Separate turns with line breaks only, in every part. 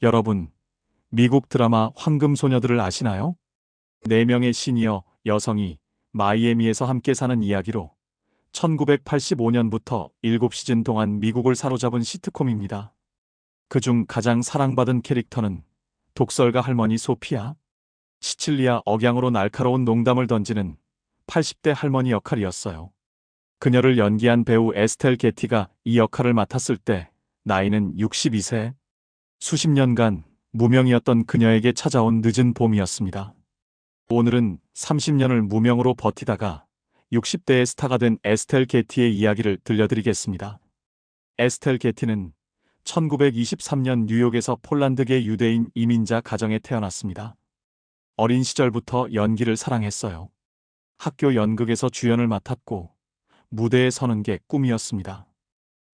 여러분, 미국 드라마 황금소녀들을 아시나요? 4명의 시니어 여성이 마이애미에서 함께 사는 이야기로 1985년부터 7시즌 동안 미국을 사로잡은 시트콤입니다. 그중 가장 사랑받은 캐릭터는 독설가 할머니 소피아. 시칠리아 억양으로 날카로운 농담을 던지는 80대 할머니 역할이었어요. 그녀를 연기한 배우 에스텔 게티가 이 역할을 맡았을 때 나이는 62세. 수십 년간 무명이었던 그녀에게 찾아온 늦은 봄이었습니다. 오늘은 30년을 무명으로 버티다가 60대의 스타가 된 에스텔 게티의 이야기를 들려드리겠습니다. 에스텔 게티는 1923년 뉴욕에서 폴란드계 유대인 이민자 가정에 태어났습니다. 어린 시절부터 연기를 사랑했어요. 학교 연극에서 주연을 맡았고 무대에 서는 게 꿈이었습니다.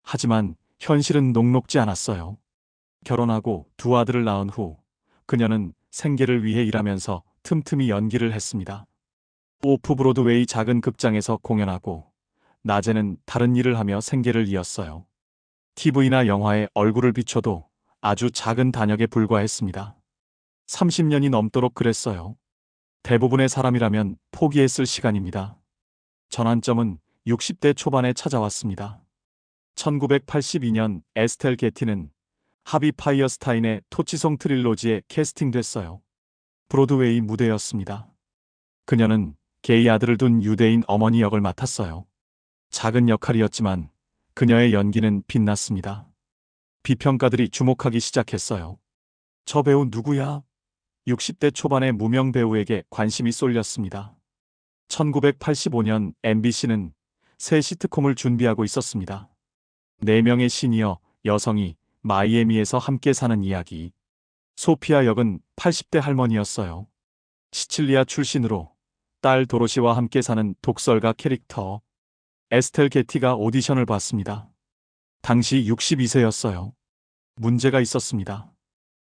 하지만 현실은 녹록지 않았어요. 결혼하고 2 아들을 낳은 후 그녀는 생계를 위해 일하면서 틈틈이 연기를 했습니다. 오프 브로드웨이 작은 극장에서 공연하고 낮에는 다른 일을 하며 생계를 이었어요. TV나 영화에 얼굴을 비춰도 아주 작은 단역에 불과했습니다. 30년이 넘도록 그랬어요. 대부분의 사람이라면 포기했을 시간입니다. 전환점은 60대 초반에 찾아왔습니다. 1982년 에스텔 게티는 하비 파이어스타인의 토치송 트릴로지에 캐스팅됐어요. 브로드웨이 무대였습니다. 그녀는 게이 아들을 둔 유대인 어머니 역을 맡았어요. 작은 역할이었지만 그녀의 연기는 빛났습니다. 비평가들이 주목하기 시작했어요. 저 배우 누구야? 60대 초반의 무명 배우에게 관심이 쏠렸습니다. 1985년 MBC는 새 시트콤을 준비하고 있었습니다. 4명의 시니어 여성이 마이애미에서 함께 사는 이야기. 소피아 역은 80대 할머니였어요. 시칠리아 출신으로 딸 도로시와 함께 사는 독설가 캐릭터. 에스텔 게티가 오디션을 봤습니다. 당시 62세였어요. 문제가 있었습니다.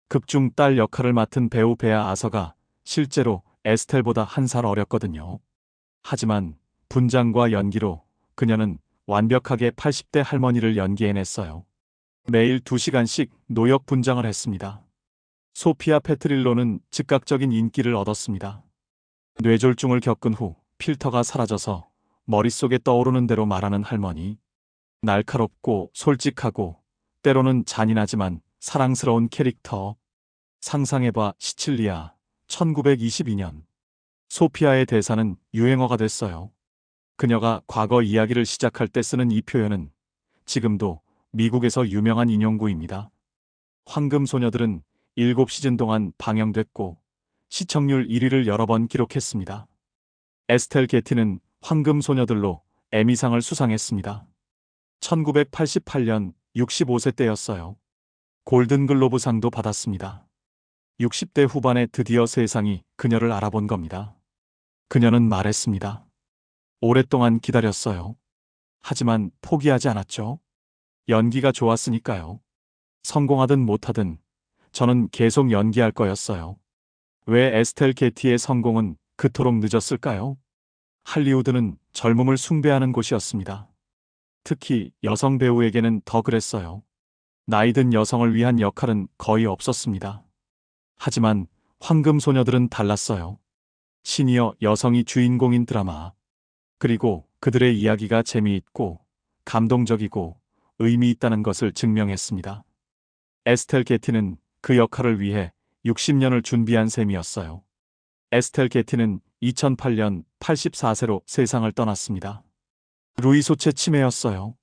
극중 딸 역할을 맡은 배우 베아 아서가 실제로 에스텔보다 1살 어렸거든요. 하지만 분장과 연기로 그녀는 완벽하게 80대 할머니를 연기해냈어요. 매일 2시간씩 노역 분장을 했습니다. 소피아 페트릴로는 즉각적인 인기를 얻었습니다. 뇌졸중을 겪은 후 필터가 사라져서 머릿속에 떠오르는 대로 말하는 할머니. 날카롭고 솔직하고 때로는 잔인하지만 사랑스러운 캐릭터. 상상해봐 시칠리아. 1922년. 소피아의 대사는 유행어가 됐어요. 그녀가 과거 이야기를 시작할 때 쓰는 이 표현은 지금도 미국에서 유명한 인용구입니다. 황금소녀들은 7시즌 동안 방영됐고 시청률 1위를 여러 번 기록했습니다. 에스텔 게티는 황금소녀들로 에미상을 수상했습니다. 1988년 65세 때였어요. 골든글로브상도 받았습니다. 60대 후반에 드디어 세상이 그녀를 알아본 겁니다. 그녀는 말했습니다. 오랫동안 기다렸어요. 하지만 포기하지 않았죠. 연기가 좋았으니까요. 성공하든 못하든 저는 계속 연기할 거였어요. 왜 에스텔 게티의 성공은 그토록 늦었을까요? 할리우드는 젊음을 숭배하는 곳이었습니다. 특히 여성 배우에게는 더 그랬어요. 나이든 여성을 위한 역할은 거의 없었습니다. 하지만 황금소녀들은 달랐어요. 시니어 여성이 주인공인 드라마. 그리고 그들의 이야기가 재미있고 감동적이고 의미 있다는 것을 증명했습니다. 에스텔 게티는 그 역할을 위해 60년을 준비한 셈이었어요. 에스텔 게티는 2008년 84세로 세상을 떠났습니다. 루이소체 치매였어요.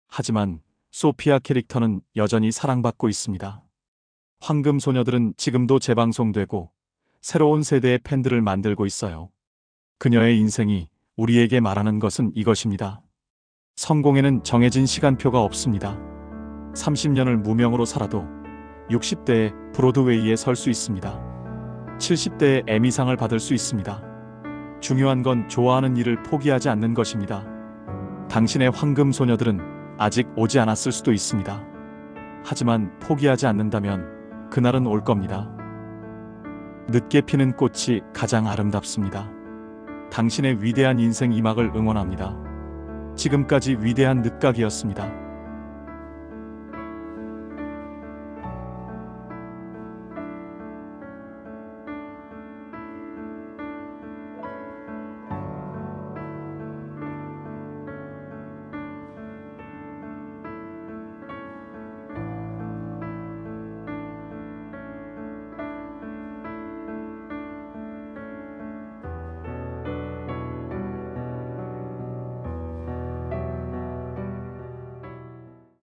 하지만 소피아 캐릭터는 여전히 사랑받고 있습니다. 황금소녀들은 지금도 재방송되고 새로운 세대의 팬들을 만들고 있어요. 그녀의 인생이 우리에게 말하는 것은 이것입니다. 성공에는 정해진 시간표가 없습니다. 30년을 무명으로 살아도 60대에 브로드웨이에 설 수 있습니다. 70대에 에미상을 받을 수 있습니다. 중요한 건 좋아하는 일을 포기하지 않는 것입니다. 당신의 황금소녀들은 아직 오지 않았을 수도 있습니다. 하지만 포기하지 않는다면 그날은 올 겁니다. 늦게 피는 꽃이 가장 아름답습니다. 당신의 위대한 인생 이막을 응원합니다. 지금까지 위대한 늦각이었습니다.